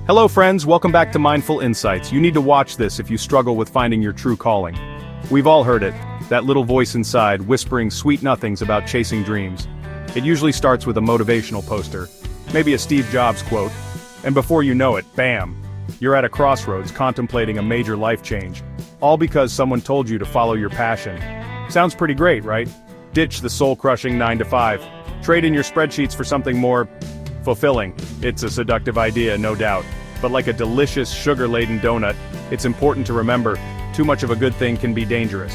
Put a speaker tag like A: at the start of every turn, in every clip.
A: Hello friends, welcome back to Mindful Insights. You need to watch this if you struggle with finding your true calling. We've all heard it, that little voice inside whispering sweet nothings about chasing dreams. It usually starts with a motivational poster, maybe a Steve Jobs quote, and before you know it, bam, you're at a crossroads contemplating a major life change, all because someone told you to follow your passion. Sounds pretty great, right? Ditch the soul-crushing 9-to-5. Trade in your spreadsheets for something more fulfilling. It's a seductive idea, no doubt. But like a delicious, sugar-laden donut, it's important to remember, too much of a good thing can be dangerous.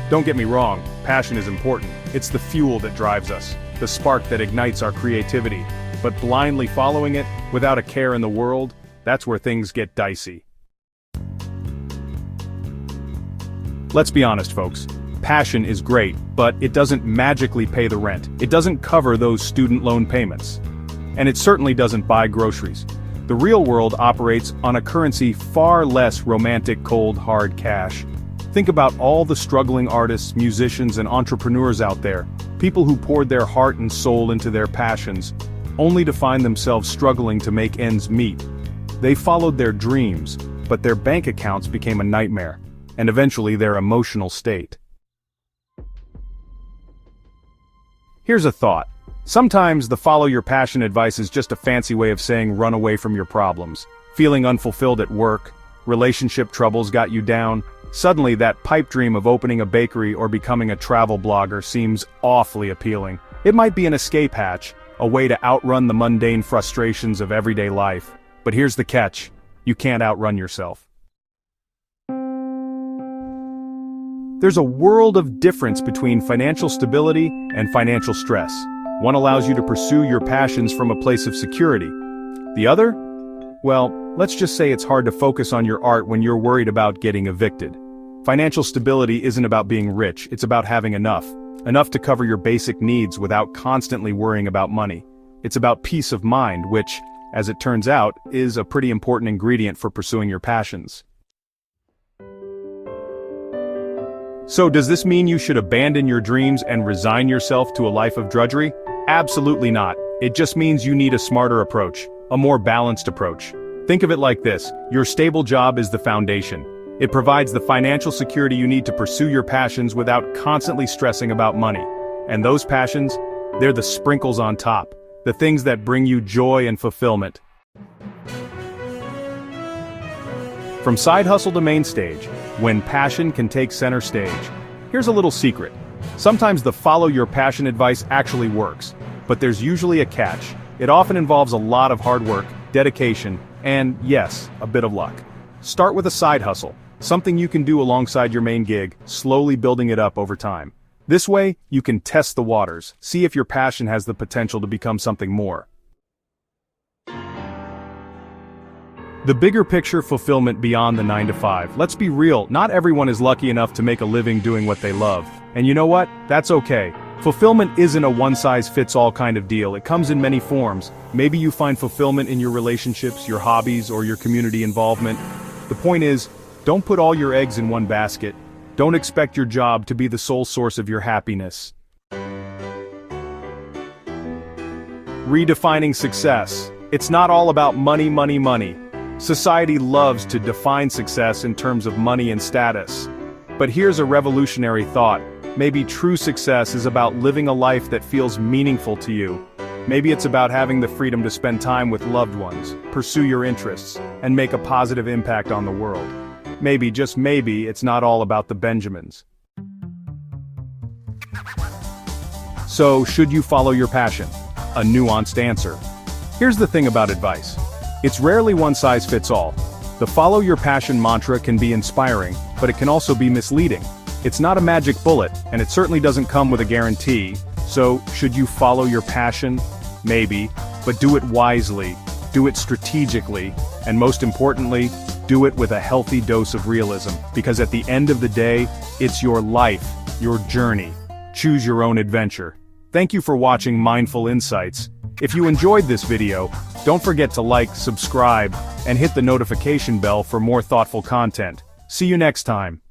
A: Don't get me wrong, passion is important. It's the fuel that drives us, the spark that ignites our creativity. But blindly following it, without a care in the world, that's where things get dicey. Let's be honest, folks. Passion is great, but it doesn't magically pay the rent. It doesn't cover those student loan payments. And it certainly doesn't buy groceries. The real world operates on a currency far less romantic, cold, hard cash. Think about all the struggling artists, musicians, and entrepreneurs out there, people who poured their heart and soul into their passions, only to find themselves struggling to make ends meet. They followed their dreams, but their bank accounts became a nightmare, and eventually their emotional state. Here's a thought. Sometimes the follow your passion advice is just a fancy way of saying run away from your problems. Feeling unfulfilled at work, relationship troubles got you down, suddenly that pipe dream of opening a bakery or becoming a travel blogger seems awfully appealing. It might be an escape hatch, a way to outrun the mundane frustrations of everyday life. But here's the catch, you can't outrun yourself. There's a world of difference between financial stability and financial stress. One allows you to pursue your passions from a place of security. The other? Well, let's just say it's hard to focus on your art when you're worried about getting evicted. Financial stability isn't about being rich, it's about having enough. Enough to cover your basic needs without constantly worrying about money. It's about peace of mind, which, as it turns out, is a pretty important ingredient for pursuing your passions. So does this mean you should abandon your dreams and resign yourself to a life of drudgery? Absolutely not. It just means you need a smarter approach, a more balanced approach. Think of it like this, your stable job is the foundation. It provides the financial security you need to pursue your passions without constantly stressing about money. And those passions, they're the sprinkles on top, the things that bring you joy and fulfillment. From side hustle to main stage, when passion can take center stage. Here's a little secret. Sometimes the follow your passion advice actually works, but there's usually a catch. It often involves a lot of hard work, dedication, and yes, a bit of luck. Start with a side hustle, something you can do alongside your main gig, slowly building it up over time. This way, you can test the waters, see if your passion has the potential to become something more. The bigger picture fulfillment beyond the 9-to-5. Let's be real, not everyone is lucky enough to make a living doing what they love. And you know what? That's okay. Fulfillment isn't a one-size-fits-all kind of deal. It comes in many forms. Maybe you find fulfillment in your relationships, your hobbies, or your community involvement. The point is, don't put all your eggs in one basket. Don't expect your job to be the sole source of your happiness. Redefining success. It's not all about money, money, money. Society loves to define success in terms of money and status. But here's a revolutionary thought. Maybe true success is about living a life that feels meaningful to you. Maybe it's about having the freedom to spend time with loved ones, pursue your interests, and make a positive impact on the world. Maybe, just maybe, it's not all about the Benjamins. So, should you follow your passion? A nuanced answer. Here's the thing about advice. It's rarely one size fits all. The follow your passion mantra can be inspiring, but it can also be misleading. It's not a magic bullet, and it certainly doesn't come with a guarantee. So, should you follow your passion? Maybe, but do it wisely, do it strategically, and most importantly, do it with a healthy dose of realism, because at the end of the day, it's your life, your journey. Choose your own adventure. Thank you for watching Mindful Insights. If you enjoyed this video, don't forget to like, subscribe, and hit the notification bell for more thoughtful content. See you next time.